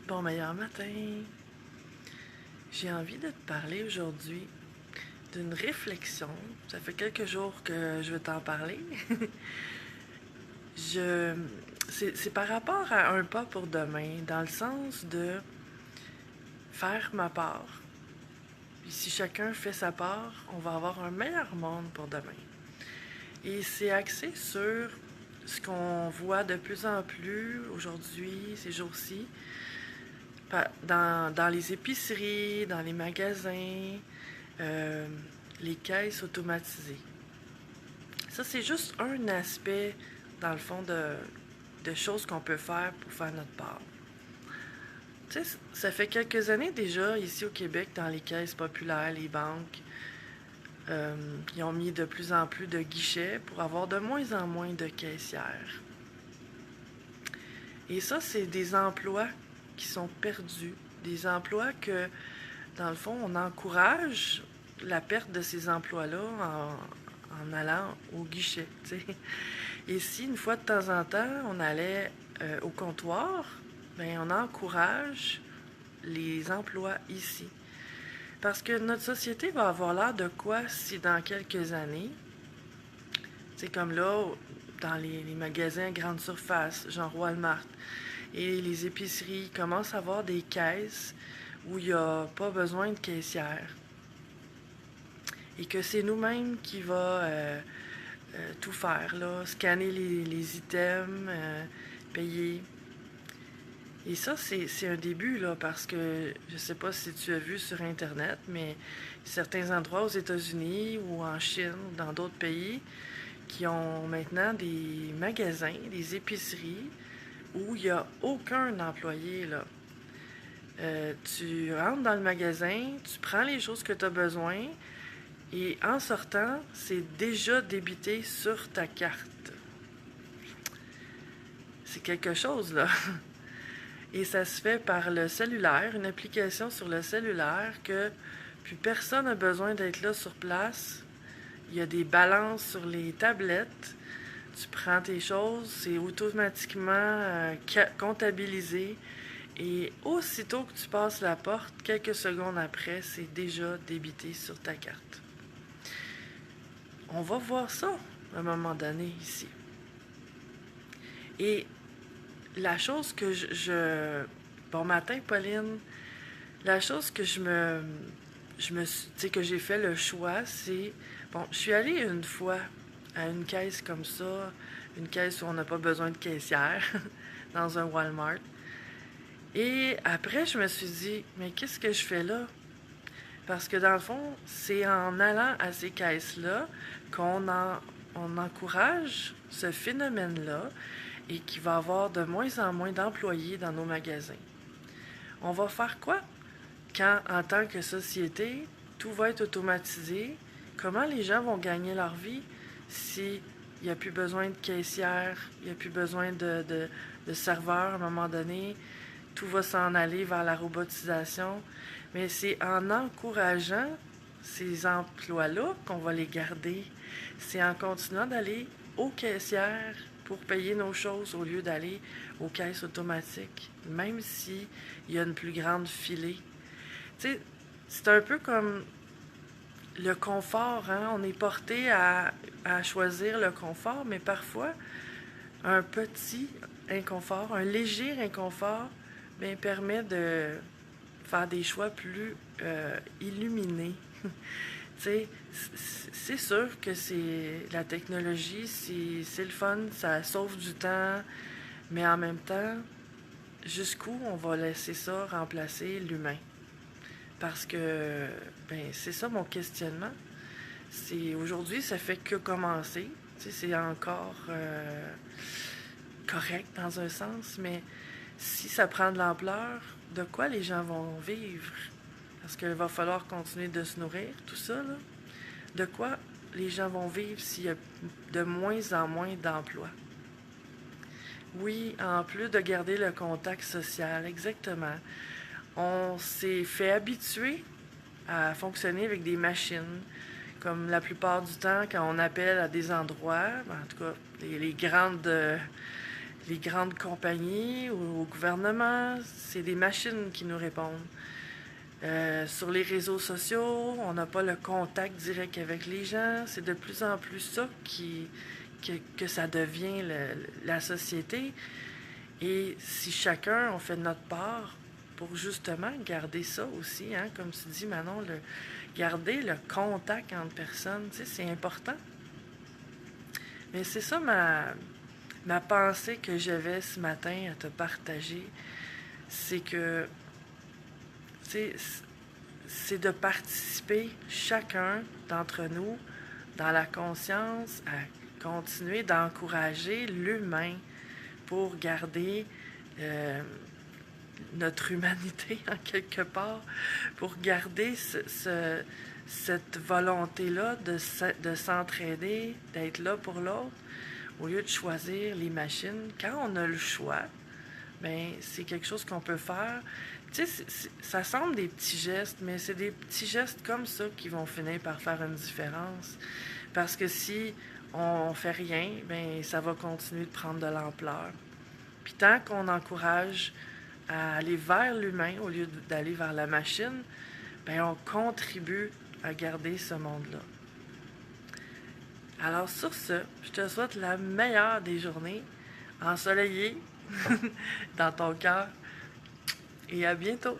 Bon meilleur matin. J'ai envie de te parler aujourd'hui d'une réflexion. Ça fait quelques jours que je veux t'en parler. je c'est par rapport à un pas pour demain, dans le sens de faire ma part. Puis si chacun fait sa part, on va avoir un meilleur monde pour demain. Et c'est axé sur ce qu'on voit de plus en plus aujourd'hui, ces jours-ci, dans les épiceries, dans les magasins, euh, les caisses automatisées. Ça, c'est juste un aspect, dans le fond, de choses qu'on peut faire pour faire notre part. Tu sais, ça fait quelques années déjà, ici au Québec, dans les caisses populaires, les banques, ils ont mis de plus en plus de guichets pour avoir de moins en moins de caissières. Et ça, c'est des emplois qui sont perdus. Des emplois que, dans le fond, on encourage la perte de ces emplois-là en allant au guichet. T'sais. Et si, une fois de temps en temps, on allait au comptoir, ben, on encourage les emplois ici. Parce que notre société va avoir l'air de quoi si dans quelques années, c'est comme là, dans les magasins à grande surface, genre Walmart, et les épiceries commencent à avoir des caisses où il n'y a pas besoin de caissière. Et que c'est nous-mêmes qui va tout faire, là, scanner les items, payer. Et ça, c'est un début, là, parce que je sais pas si tu as vu sur Internet, mais certains endroits aux États-Unis ou en Chine ou dans d'autres pays qui ont maintenant des magasins, des épiceries où il n'y a aucun employé, là. Tu rentres dans le magasin, tu prends les choses que tu as besoin et en sortant, c'est déjà débité sur ta carte. C'est quelque chose, là. Et ça se fait par le cellulaire, une application sur le cellulaire que puis personne n'a besoin d'être là sur place. Il y a des balances sur les tablettes. Tu prends tes choses, c'est automatiquement comptabilisé. Et aussitôt que tu passes la porte, quelques secondes après, c'est déjà débité sur ta carte. On va voir ça à un moment donné ici. Et la chose que bon matin, Pauline. La chose que tu sais, que j'ai fait le choix, c'est... Bon, je suis allée une fois à une caisse comme ça, une caisse où on n'a pas besoin de caissière, dans un Walmart. Et après, je me suis dit, mais qu'est-ce que je fais là? Parce que dans le fond, c'est en allant à ces caisses-là on encourage ce phénomène-là et qu'il va y avoir de moins en moins d'employés dans nos magasins. On va faire quoi? Quand, en tant que société, tout va être automatisé, comment les gens vont gagner leur vie s'il n'y a plus besoin de caissière, il n'y a plus besoin de serveurs à un moment donné, tout va s'en aller vers la robotisation. Mais c'est en encourageant ces emplois-là qu'on va les garder. C'est en continuant d'aller aux caissières pour payer nos choses au lieu d'aller aux caisses automatiques, même s'il y a une plus grande filée. Tu sais, c'est un peu comme le confort, hein? On est porté à choisir le confort, mais parfois, un petit inconfort, un léger inconfort, bien, permet de faire des choix plus illuminés. Tu sais, c'est sûr que c'est la technologie, c'est le fun, ça sauve du temps, mais en même temps, jusqu'où on va laisser ça remplacer l'humain? Parce que, ben, c'est ça mon questionnement. C'est aujourd'hui, ça fait que commencer. Tu sais, c'est encore correct dans un sens, mais si ça prend de l'ampleur, de quoi les gens vont vivre? Parce qu'il va falloir continuer de se nourrir, tout ça, là. De quoi les gens vont vivre s'il y a de moins en moins d'emplois? Oui, en plus de garder le contact social, exactement. On s'est fait habituer à fonctionner avec des machines. Comme la plupart du temps, quand on appelle à des endroits, en tout cas, les grandes les grandes compagnies ou au gouvernement, c'est des machines qui nous répondent. Sur les réseaux sociaux, on n'a pas le contact direct avec les gens. C'est de plus en plus ça que ça devient la société. Et si chacun, on fait notre part pour justement garder ça aussi, hein, comme tu dis, Manon, garder le contact entre personnes, tu sais, c'est important. Mais c'est ça ma pensée que j'avais ce matin à te partager, c'est que, tu sais, c'est de participer chacun d'entre nous dans la conscience à continuer d'encourager l'humain pour garder notre humanité en quelque part, pour garder cette volonté-là de s'entraider, d'être là pour l'autre, au lieu de choisir les machines. Quand on a le choix, ben c'est quelque chose qu'on peut faire. Tu sais, ça semble des petits gestes, mais c'est des petits gestes comme ça qui vont finir par faire une différence. Parce que si on fait rien, ben ça va continuer de prendre de l'ampleur. Puis tant qu'on encourage à aller vers l'humain au lieu d'aller vers la machine, ben on contribue à garder ce monde-là. Alors sur ce, je te souhaite la meilleure des journées, ensoleillée dans ton cœur, et à bientôt.